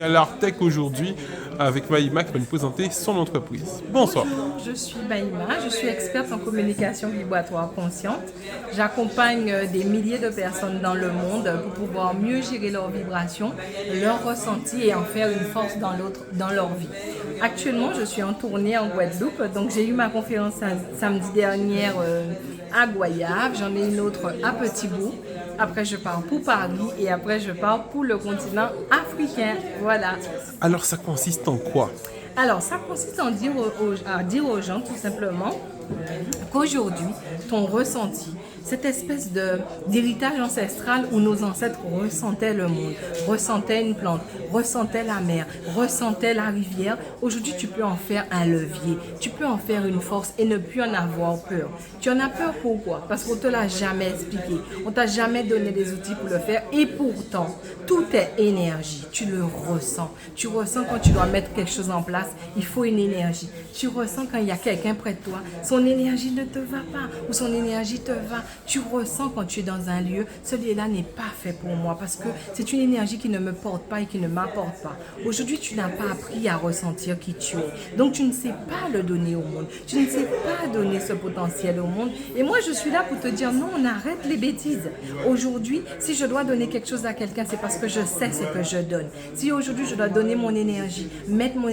À l'Artec aujourd'hui avec Maïma qui va nous présenter son entreprise. Bonsoir. Bonjour, je suis Maïma, je suis experte en communication vibratoire consciente. J'accompagne des milliers de personnes dans le monde pour pouvoir mieux gérer leurs vibrations, leurs ressentis et en faire une force dans leur vie. Actuellement, je suis en tournée en Guadeloupe, donc j'ai eu ma conférence samedi dernier à Goyave, j'en ai une autre à Petit-Bout. Après, je pars pour Paris et après, je pars pour le continent africain. Voilà. Alors ça consiste en quoi? Alors, ça consiste à dire aux gens tout simplement qu'aujourd'hui, ton ressenti, cette espèce d'héritage ancestral où nos ancêtres ressentaient le monde, ressentaient une plante, ressentaient la mer, ressentaient la rivière, aujourd'hui tu peux en faire un levier, tu peux en faire une force et ne plus en avoir peur. Tu en as peur pourquoi? Parce qu'on ne te l'a jamais expliqué, on ne t'a jamais donné des outils pour le faire et pourtant, tout est énergie, tu le ressens. Tu ressens quand tu dois mettre quelque chose en place, il faut une énergie. Tu ressens quand il y a quelqu'un près de toi, son énergie ne te va pas ou son énergie te va. Tu ressens quand tu es dans un lieu, ce lieu-là n'est pas fait pour moi parce que c'est une énergie qui ne me porte pas et qui ne m'apporte pas. Aujourd'hui, tu n'as pas appris à ressentir qui tu es. Donc, tu ne sais pas le donner au monde. Tu ne sais pas donner ce potentiel au monde. Et moi, je suis là pour te dire non, on arrête les bêtises. Aujourd'hui, si je dois donner quelque chose à quelqu'un, c'est parce que je sais ce que je donne. Si aujourd'hui, je dois donner mon énergie, mettre mon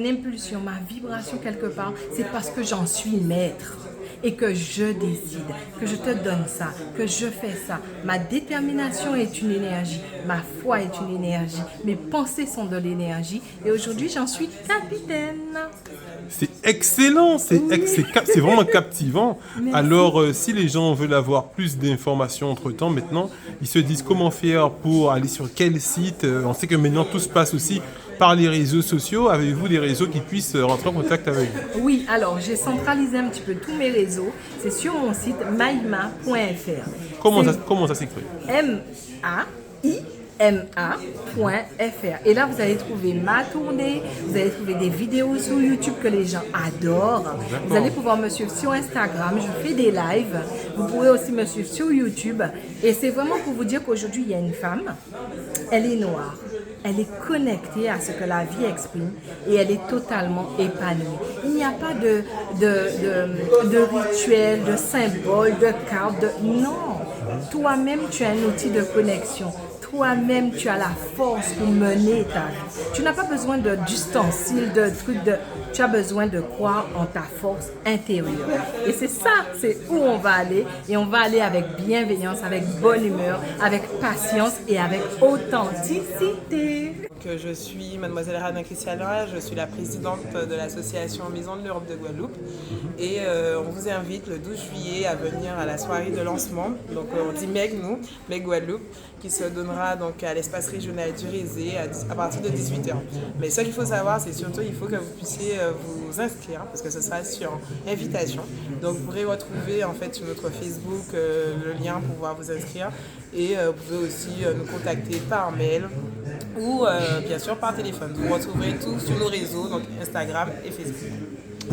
impulsion, ma vibration quelque part, c'est parce que j'en suis maître. Et que je décide, que je te donne ça, que je fais ça. Ma détermination est une énergie, ma foi est une énergie, mes pensées sont de l'énergie et aujourd'hui j'en suis capitaine. C'est excellent, c'est vraiment captivant. Merci. Alors si les gens veulent avoir plus d'informations entre-temps, maintenant, ils se disent comment faire pour aller sur quel site. On sait que maintenant tout se passe aussi par les réseaux sociaux. Avez-vous des réseaux qui puissent rentrer en contact avec vous? Oui, alors j'ai centralisé un petit peu tous mes réseaux. C'est sur mon site maima.fr. Comment ça s'écrit? maima.fr. Et là, vous allez trouver ma tournée, vous allez trouver des vidéos sur YouTube que les gens adorent. Vous allez pouvoir me suivre sur Instagram, je fais des lives. Vous pourrez aussi me suivre sur YouTube. Et c'est vraiment pour vous dire qu'aujourd'hui, il y a une femme, elle est noire. Elle est connectée à ce que la vie exprime et elle est totalement épanouie. Il n'y a pas de rituel, de symbole, de carte. Non, toi-même, tu as un outil de connexion. Toi-même, tu as la force pour mener ta vie. Tu n'as pas besoin d'ustensiles, de trucs. Tu as besoin de croire en ta force intérieure. Et c'est ça, c'est où on va aller. Et on va aller avec bienveillance, avec bonne humeur, avec patience et avec authenticité. Donc, je suis Mademoiselle Rana Christiana, je suis la présidente de l'association Maison de l'Europe de Guadeloupe. Et on vous invite le 12 juillet à venir à la soirée de lancement. Donc on dit MEG, nous, MEG Guadeloupe, qui se donnera donc à l'espace régional du Rézé à partir de 18h. Mais ce qu'il faut savoir, c'est surtout il faut que vous puissiez vous inscrire parce que ce sera sur invitation. Donc vous pourrez retrouver en fait sur notre Facebook le lien pour pouvoir vous inscrire et vous pouvez aussi nous contacter par mail ou bien sûr par téléphone. Vous retrouverez tout sur nos réseaux, donc Instagram et Facebook.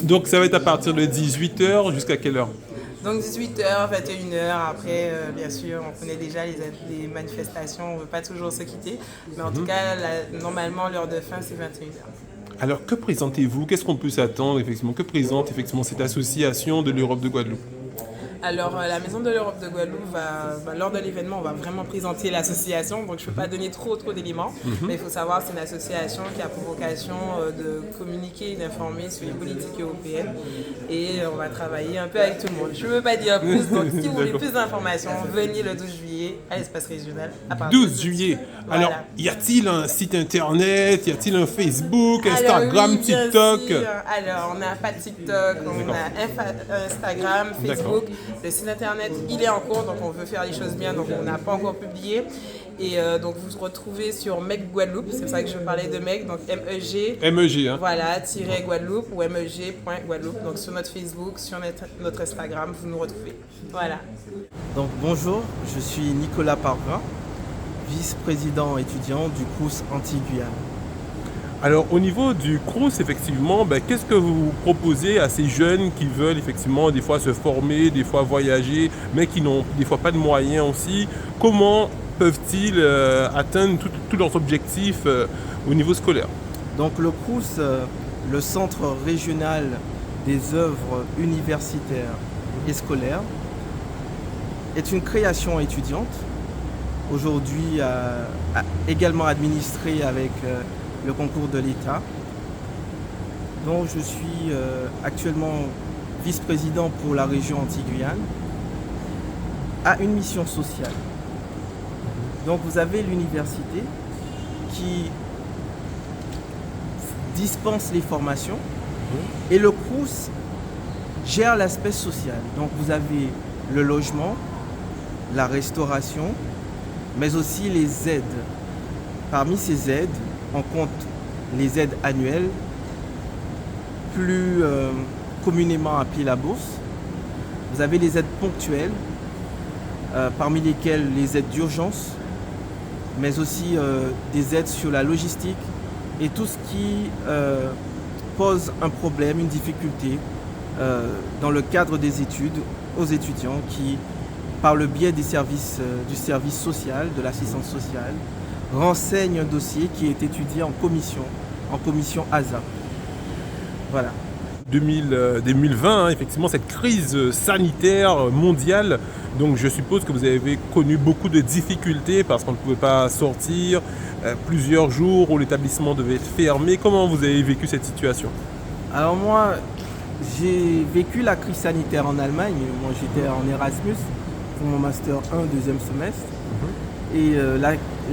Donc ça va être à partir de 18h jusqu'à quelle heure? Donc 18h, 21h, après bien sûr on connaît déjà les manifestations, on ne veut pas toujours se quitter, mais en tout cas normalement l'heure de fin c'est 21h. Alors que présentez-vous? Qu'est-ce qu'on peut s'attendre effectivement? Que présente effectivement cette association de l'Europe de Guadeloupe? Alors, la Maison de l'Europe de Guadeloupe lors de l'événement, on va vraiment présenter l'association. Donc, je ne peux pas donner trop d'éléments. Mais il faut savoir que c'est une association qui a pour vocation de communiquer et d'informer sur les politiques européennes. Et on va travailler un peu avec tout le monde. Je ne veux pas dire plus. Donc, si vous voulez plus d'informations, venez le 12 juillet à l'espace régional. À partir 12 juillet. Voilà. Alors, y a-t-il un site internet? Y a-t-il un Facebook, Instagram, oui, TikTok? sûr. Alors, on n'a pas de TikTok, on a Instagram, Facebook. Le site internet, il est en cours, donc on veut faire les choses bien, donc on n'a pas encore publié. Et donc vous retrouvez sur MEG Guadeloupe, c'est pour ça que je parlais de MEG, donc MEG. MEG, hein. Voilà, Guadeloupe ou MEG.Guadeloupe. Donc sur notre Facebook, sur notre Instagram, vous nous retrouvez. Voilà. Donc bonjour, je suis Nicolas Parvin, vice-président étudiant du CROUS Antilles-Guyane. Alors au niveau du CROUS, effectivement, qu'est-ce que vous proposez à ces jeunes qui veulent effectivement des fois se former, des fois voyager, mais qui n'ont des fois pas de moyens aussi? Comment peuvent-ils atteindre tous leurs objectifs au niveau scolaire? Donc le CROUS, le Centre régional des œuvres universitaires et scolaires, est une création étudiante, aujourd'hui également administrée avec le concours de l'État, dont je suis actuellement vice-président pour la région Antilles-Guyane, a une mission sociale. Donc vous avez l'université qui dispense les formations et le CROUS gère l'aspect social. Donc vous avez le logement, la restauration, mais aussi les aides. Parmi ces aides, on compte les aides annuelles, plus communément appelées la bourse. Vous avez les aides ponctuelles, parmi lesquelles les aides d'urgence, mais aussi des aides sur la logistique et tout ce qui pose un problème, une difficulté dans le cadre des études aux étudiants qui, par le biais des services, du service social, de l'assistance sociale, renseignent un dossier qui est étudié en commission ASA. Voilà. 2020, effectivement, cette crise sanitaire mondiale. Donc je suppose que vous avez connu beaucoup de difficultés parce qu'on ne pouvait pas sortir, plusieurs jours où l'établissement devait être fermé. Comment vous avez vécu cette situation? Alors moi, j'ai vécu la crise sanitaire en Allemagne. Moi j'étais en Erasmus pour mon master 1, deuxième semestre. Et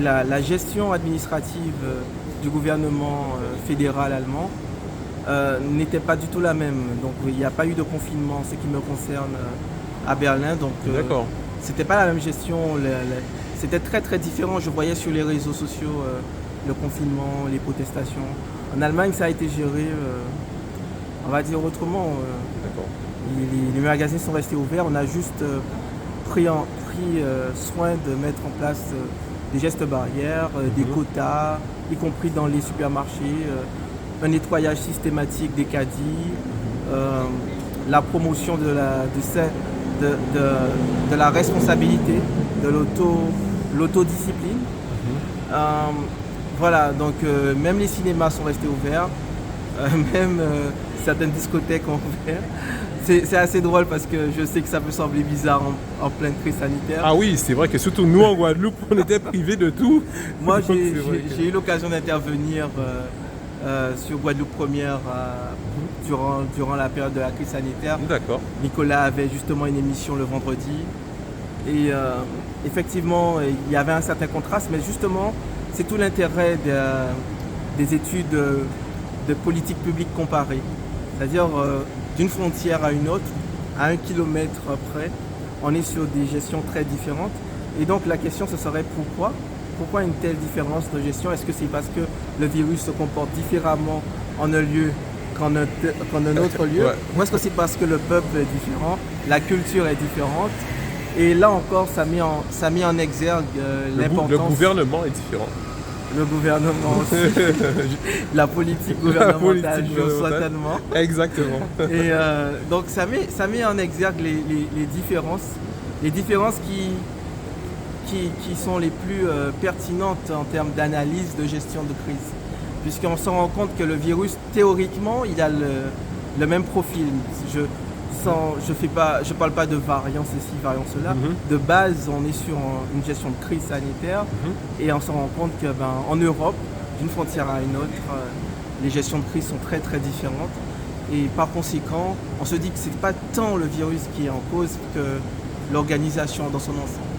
la gestion administrative du gouvernement fédéral allemand n'était pas du tout la même. Donc il n'y a pas eu de confinement, ce qui me concerne à Berlin. Donc c'était pas la même gestion. C'était très très différent. Je voyais sur les réseaux sociaux le confinement, les protestations. En Allemagne, ça a été géré, on va dire autrement. Les magasins sont restés ouverts. On a juste pris soin de mettre en place des gestes barrières, des quotas, y compris dans les supermarchés, un nettoyage systématique des caddies, la promotion de la responsabilité, de l'autodiscipline. Voilà, donc même les cinémas sont restés ouverts, même certaines discothèques ont ouvert. C'est assez drôle parce que je sais que ça peut sembler bizarre en pleine crise sanitaire. Ah oui, c'est vrai que surtout nous en Guadeloupe, on était privés de tout. Moi, j'ai eu l'occasion d'intervenir sur Guadeloupe Première durant la période de la crise sanitaire. D'accord. Nicolas avait justement une émission le vendredi. Et effectivement, il y avait un certain contraste, mais justement, c'est tout l'intérêt des études de politique publique comparée. C'est-à-dire d'une frontière à une autre, à 1 kilomètre près, on est sur des gestions très différentes. Et donc la question, ce serait pourquoi? Pourquoi une telle différence de gestion? Est-ce que c'est parce que le virus se comporte différemment en un lieu qu'en un autre lieu? Ou est-ce que c'est parce que le peuple est différent, la culture est différente? Et là encore, ça met en exergue l'importance... Le gouvernement est différent. Le gouvernement aussi. La politique gouvernementale joue certainement. Exactement. Et donc ça met en exergue les différences qui sont les plus pertinentes en termes d'analyse de gestion de crise. Puisqu'on se rend compte que le virus, théoriquement, il a le même profil. Je parle pas de variant ceci, variant cela. De base, on est sur une gestion de crise sanitaire et on se rend compte que en Europe, d'une frontière à une autre, les gestions de crise sont très très différentes. Et par conséquent, on se dit que c'est pas tant le virus qui est en cause que l'organisation dans son ensemble.